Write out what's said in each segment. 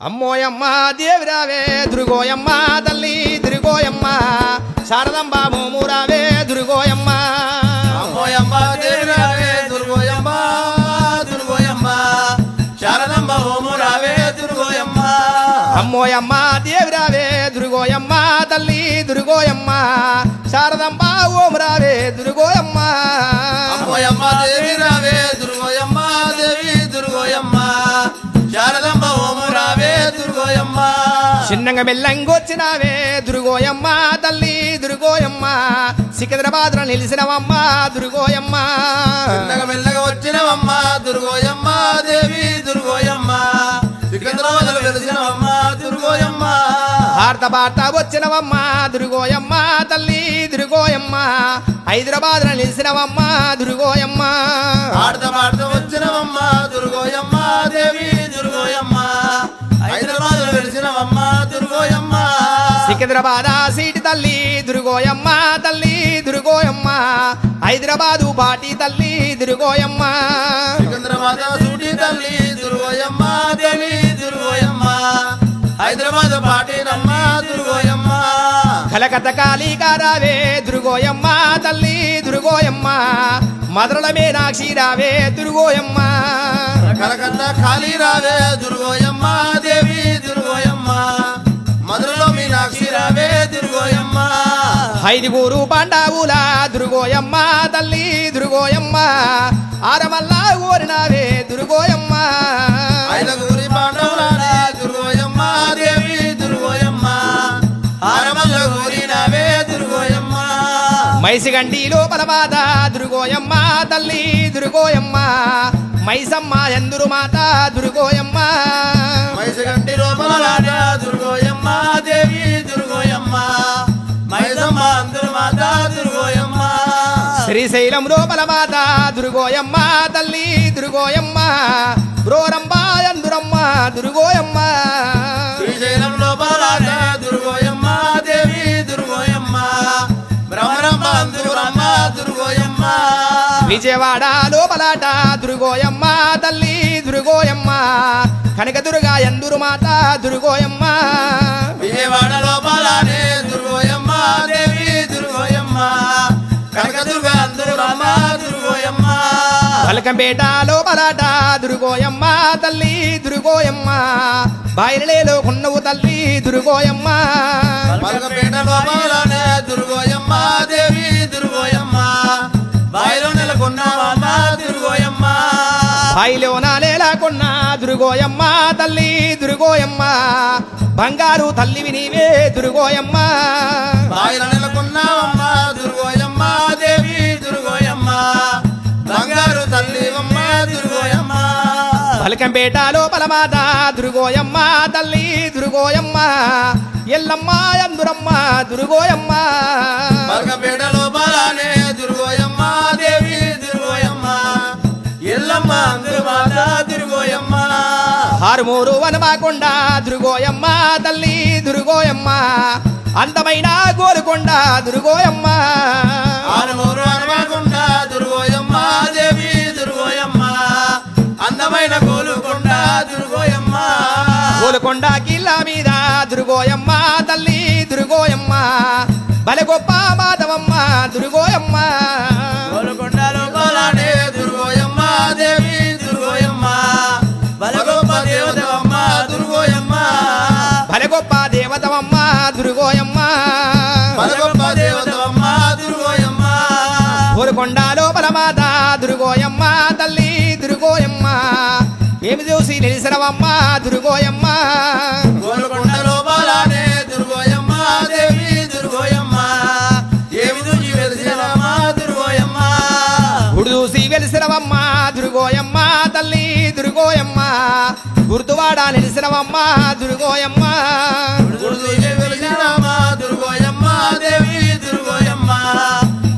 అమ్మోయమ్మ దేవిరావే దుర్గోయమ్మ తల్లి దుర్గోయమ్మ శారదంబ మోమురావే దుర్గోయమ్మ అమ్మోయమ్మ దేవిరావే దుర్గోయమ్మ దుర్గోయమ్మ శారదంబ మోమురావే దుర్గోయమ్మ అమ్మోయమ్మ దేవిరావే దుర్గోయమ్మ తల్లి దుర్గోయమ్మ శారదంబ ఓమురావే దుర్గోయమ్మ అమ్మోయమ్మ దేవిరావే దుర్గోయమ్మ దేవి దుర్గోయమ్మ శారదంబ ఓమురావే దుర్గోయమ్మ చిన్నంగా మెల్లంగొచ్చినావే దుర్గోయమ్మ తల్లి దుర్గోయమ్మ సికింద్రాబాద్ లో నిలిసినవమ్మ దుర్గోయమ్మ చిన్నగా మెల్లగా వచ్చినవమ్మ దుర్గోయమ్మ దేవి దుర్గోయమ్మ సికింద్రాబాద్ లో వెలిసినవమ్మ దుర్గోయమ్మ భారత భారత వచ్చినవమ్మ దుర్గోయమ్మ తల్లి దుర్గోయమ్మ హైదరాబాద్ లో నిలిసినవమ్మ దుర్గోయమ్మ భారత భారత వచ్చినవమ్మ దుర్గోయమ్మ దేవి దుర్గోయమ్మ హైదరాబాద్ లో వెలిసినవమ్మ దుర్గోయమ్మ సికింద్రాబాద్ సీటి తల్లి దుర్గోయమ్మ తల్లి దుర్గోయమ్మ హైదరాబాదు బాటి తల్లి దుర్గోయమ్మ సికింద్రాబాద్ సూటి తల్లి దుర్గోయమ్మ దేవి దుర్గోయమ్మ హైదరాబాద్ పాటినమ్మ దుర్గోయమ్మ కలకత్తా కాళీకారావే దుర్గోయమ్మ తల్లి దుర్గోయమ్మ మధురల మీనాక్షి రావే దుర్గోయమ్మ కలకత్తా ఖాళీ రావే దుర్గోయమ్మ దేవి దుర్గోయమ్మ మధురలో మీనాక్షి రావే దుర్గోయమ్మ ఐదుగురు పాండావుల దుర్గోయమ్మ తల్లి దుర్గోయమ్మ ఆరమల్లా ఓరినావే దుర్గోయమ్మ ఐదుగురి పాండవులానే దుర్గోయమ్మ దేవి దుర్గోయమ్మ ఆరమల్ల గోరినావే దుర్గోయమ్మ మైసిగండి లోపల మాత దుర్గోయమ్మ తల్లి దుర్గోయమ్మ మైసమ్మ ఎందురు మాత దుర్గోయమ్మ మైసగంటి లోపల దుర్గోయమ్మ దేవి దుర్గోయమ్మ మైసమ్మ అందరు మాత దుర్గోయమ్మ శ్రీశైలం లోపల మాత దుర్గోయమ్మ తల్లి దుర్గోయమ్మ బ్రోరంబ ఎందురమ్మ దుర్గోయమ్మ శ్రీశైలం లోపల దుర్గోయమ్మ దేవి దుర్గోయమ్మ బ్రహ్మరమ్మ అందురమ్మ దుర్గోయమ్మ విజయవాడ లోపలాట దుర్గోయమ్మ తల్లి దుర్గోయమ్మ కనకదుర్గా ఎందురు మాత దుర్గోయమ్మ విజయవాడ లోపలనే దుర్గోయమ్మ దేవి దుర్గోయమ్మ కనకదుర్గ అందురమ్మ దుర్గోయమ్మ పలకంపేట లోపలాట దుర్గోయమ్మ తల్లి దుర్గోయమ్మ బయలులో కొన్నవు తల్లి దుర్గోయమ్మ పలకపేట లోపలనే దుర్గోయమ్మ దేవి దుర్గోయమ్మ బాయిలో నెలకొన్నావమ్మ దుర్గోయమ్మ బాయిలోన నేలకొన్న దుర్గోయమ్మ తల్లి దుర్గోయమ్మ బంగారు తల్లివి నీవే దుర్గోయమ్మ బాయిలో నెలకొన్నావమ్మ దుర్గోయమ్మ దేవి దుర్గోయమ్మ బంగారు తల్లివమ్మ దుర్గోయమ్మ పలకంపేట లోపల మాత దుర్గోయమ్మ తల్లి దుర్గోయమ్మ ఎల్లమ్మ ఎందురమ్మ దుర్గోయమ్మ పలకపేట లోపలనే దుర్గోయమ్మ దేవి దుర్గోయమ్మ ఎల్లమ్మ అందరు మాత దుర్గోయమ్మ ఆరుమూరు వనమాకొండ దుర్గోయమ్మ తల్లి దుర్గోయమ్మ అందమైన గోలుకొండ దుర్గోయమ్మ ఆరుమూరు అనమాకొండ దుర్గోయమ్మ దేవి దుర్గోయమ్మ అందమైన గోలుకొండ దుర్గోయమ్మ గోలుకొండ కిల్లా మీద దుర్గోయమ్మ తల్లి దుర్గోయమ్మ బల గొప్ప మాధవమ్మ దుర్గోయమ్మ గోలుకొండ లోపలనే దుర్గోయమ్మ దేవి దుర్గోయమ్మ బలగొప్ప దేవతమ్మ దుర్గోయమ్మ బల గొప్ప దేవతవమ్మ దుర్గోయమ్మ బలగొప్ప దేవతమ్మ దుర్గోయమ్మ గోలుకొండ లోపల మాత దుర్గోయమ్మ తల్లి దుర్గోయమ్మ ఏమి చూసి నిలిసినవమ్మ దుర్గోయమ్మ గోలుకొండ లోపలనే దుర్గోయమ్మ దేవి దుర్గోయమ్మ ఏమి చూసి వెలిసినమ్మ దుర్గోయమ్మ గుడి చూసి వెలిసినవమ్మ దుర్గోయమ్మ తల్లి దుర్గోయమ్మ గుర్తువాడ నిలిసినవమ్మ దుర్గోయమ్మ గుడి చూసి వెలిసినమ్మ దుర్గోయమ్మ దేవి దుర్గోయమ్మ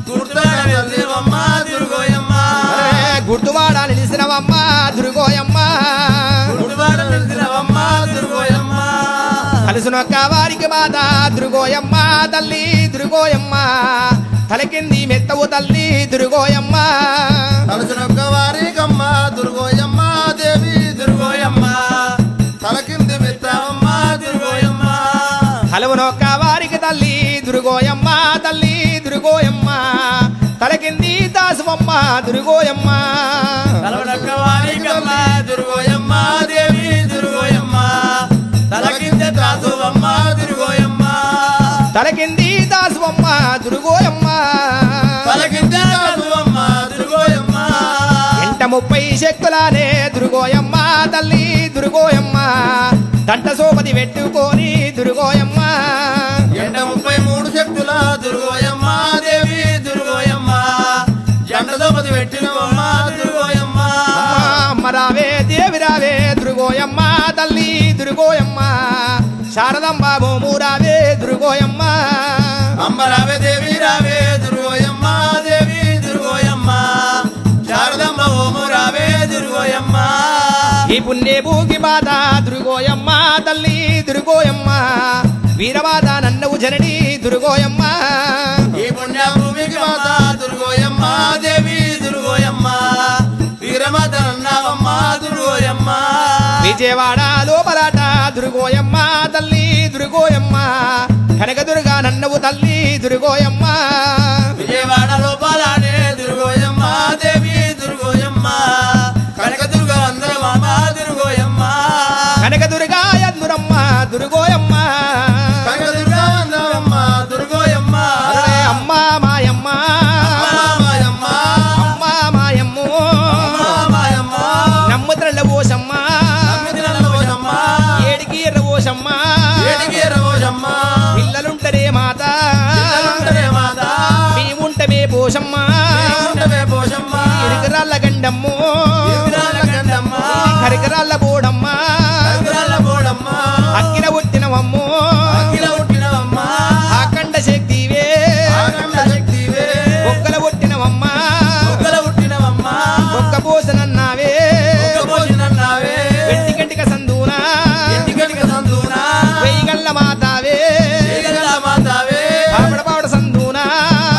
గుర్తువాడ వెలిసినమ్మ దుర్గోయమ్మ గుర్తువాడ నిలిసినవమ్మ దుర్గోయమ్మ గుడివాడ వెలిసినమ్మ దుర్గోయమ్మ కలుసునొక్క వారికి మాత దుర్గోయమ్మ తల్లి దుర్గోయమ్మ తలకింది మెత్తవు తల్లి దుర్గోయమ్మ తలసినొక్క వారికమ్మ దుర్గోయమ్మ దేవి దుర్గోయమ్మ తలకింది మెత్త దుర్గోయమ్మ తల్లి దుర్గోయమ్మ తలకింది దాసువమ్మ దుర్గోయమ్మ తలవడక్కవారికమ్మ దుర్గోయమ్మ దేవి దుర్గోయమ్మ తలకింద దాసువమ్మ దుర్గోయమ్మ తలకింది దాసువమ్మ దుర్గోయమ్మ తలకింద దాసువమ్మ దుర్గోయమ్మ ఎంట 30 శక్తులానే దుర్గోయమ్మ తల్లి దుర్గోయమ్మ దంట సోపతి పెట్టుకొని దుర్గోయమ్మ ఎండ 33 శక్తుల దుర్గోయమ్మ దేవి దుర్గోయమ్మ జంట దోపతి పెట్టినవమ్మ దుర్గోయమ్మ అమ్మ రావే దేవి రావే దుర్గోయమ్మ తల్లి దుర్గోయమ్మ శారదమ్మ భూము రావే దుర్గోయమ్మ అమ్మ రావే దేవి రావే దుర్గోయమ్మ దేవి దుర్గోయమ్మ శారదమ్మ ఓము రావే దుర్గోయమ్మ ఈ పుణ్య భూకి బాధ దుర్గోయమ్మ తల్లి దుర్గోయమ్మ వీరబాధ నన్నవు జనని దుర్గోయమ్మ ఈ పుణ్యభూమికి మాత దుర్గోయమ్మ దేవి దుర్గోయమ్మ వీరమాత అన్నావమ్మ దుర్గోయమ్మ విజయవాడ లోపలాట దుర్గోయమ్మ తల్లి దుర్గోయమ్మ కనకదుర్గా నన్నవు తల్లి దుర్గోయమ్మ విజయవాడ లోపలానే దుర్గోయమ్మ దేవి దుర్గోయమ్మ కనకదుర్గ అందరమ్మ దుర్గోయమ్మ కనకదుర్గా ఎందురమ్మ దుర్గోయమ్మ కనకదుర్గ అందరమ్మ దుర్గోయమ్మ అరే అమ్మ మాయమ్మ మాయమ్మ అమ్మ మాయమ్మ మాయమ్మ నమ్ముత్రల పోసమ్మ నమ్మిదినల్లవోజమ్మ ఏడికి ఎర్రపోసమ్మ ఏడికి రోజమ్మ పిల్లలుంటరే మాత పిల్లలుంటరే మాత మేముంటమే పోసమ్మ ఉండవే పోషమ్మ ఇరుకరాళ్ళ గండమ్ము ఇరుకురాళ్ళ గండమ్మ కరికరాళ్ళ బోడమ్మ కరికరాళ్ళ బోడమ్మ అక్కిన పుట్టినవమ్ము అఖిల పుట్టినవమ్మ అఖండ శక్తివే ఆఖండ శక్తివే ఒక్కల పుట్టినవమ్మ ఒక్కల పుట్టినవమ్మ ఒక్క పోసనన్నావే ఒక్క పోషినన్నావే వెంటి గంటిక సందూనా ఇంటికటిక సందూనా వెయ్యి గల్ల మాతావే ఏగల మాతావే పాపడ సందూనా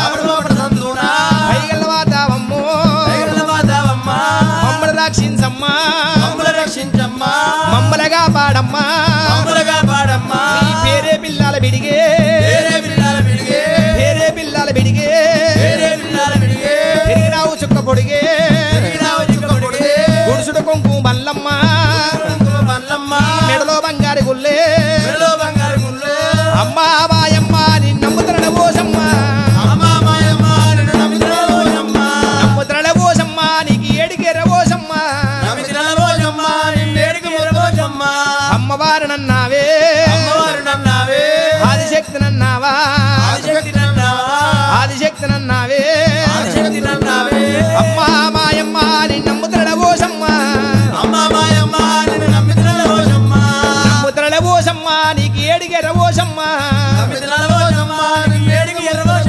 అప్పుడు సందూనా వెయ్యి మాతావమ్ము ఏగల మాతావమ్మ మమ్మల రక్షించమ్మ మమ్మల రక్షించమ్మ మమ్మలగా పాడమ్మా మమ్మలగా పాడమ్మ నీ పేరే పిల్లల బిడిగే వేరే పిల్లల పిడిగే పేరే పిల్లల బిడిగే వేరే పిల్లల పిడిగే తిరిగిరావు చుక్క పొడిగే తిరిగిరావు చిక్కపొడిగే గుడుసుడు కొంకు మల్లమ్మ కుంకుమ మల్లమ్మ మెడలో బంగారు గుల్లే మెడలో బంగారు గుళ్ళు అమ్మా మాయమ్మ నిన్నమ్ముతరణ పోసమ్మ అమ్మ మాయమ్మ నిన్ను నమ్మిదిన రోజమ్మ నమ్ముతరణ పోసమ్మ నీకు ఏడికెర్ర పోసమ్మ నమ్మిదిన రోజమ్మ నిన్నేడికి మురబోజమ్మ అమ్మవారు నన్నావే అమ్మవారు నన్నావే ఆదిశక్తి నన్నావా ఆదిశక్తి నన్నావా ఆదిశక్తి నన్నావే ఆదిశక్తి నన్నావే అమ్మా మాయమ్మ నిన్నమ్ముతరణ పోసమ్మ అమ్మ మాయమ్మ నిన్ను నమ్మిదిన రోజమ్మ నమ్ముతరణ పోసమ్మ నీకు ఏడికెర్ర పోసమ్మ నమ్మిదిన రోజమ్మ నిన్నేడికి ఎర్రబోజమ్మ